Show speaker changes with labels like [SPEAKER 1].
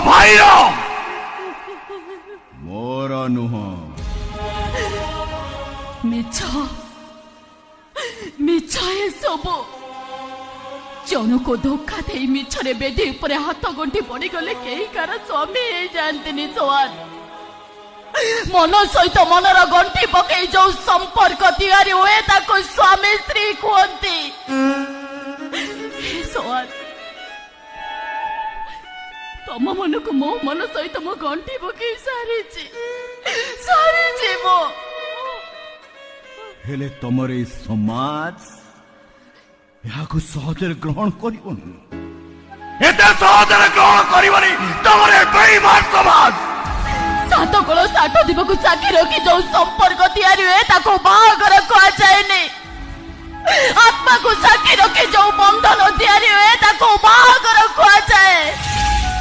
[SPEAKER 1] भाईर मोर नुह
[SPEAKER 2] मिछ मिछ ए सब जन को धोखा दे मिछरे बेदी ऊपर हाथ गंठी पड़ी गले कई कार स्वामी जानती सोहान मन सहित मनर गंठी पकई जो संपर्क तैयारी हुए ताको स्वामी स्त्री कहती सोहान तम मन को मो मन सहित मो गंठी पकई सारी मो
[SPEAKER 1] हेले तमर ए समाज याको सहजरे ग्रहण करिवनी एते सहजरे ग्रहण करिवनी तमर ए बेईमान समाज
[SPEAKER 2] सात कल 60 दिव को साक्षी रखी जो संपर्क तैयारी हुए ताको बाहागर कहा जाए आत्मा को साक्षी रखी जो बंधन तैयारी हुए ताको बाहागर कहा जाए।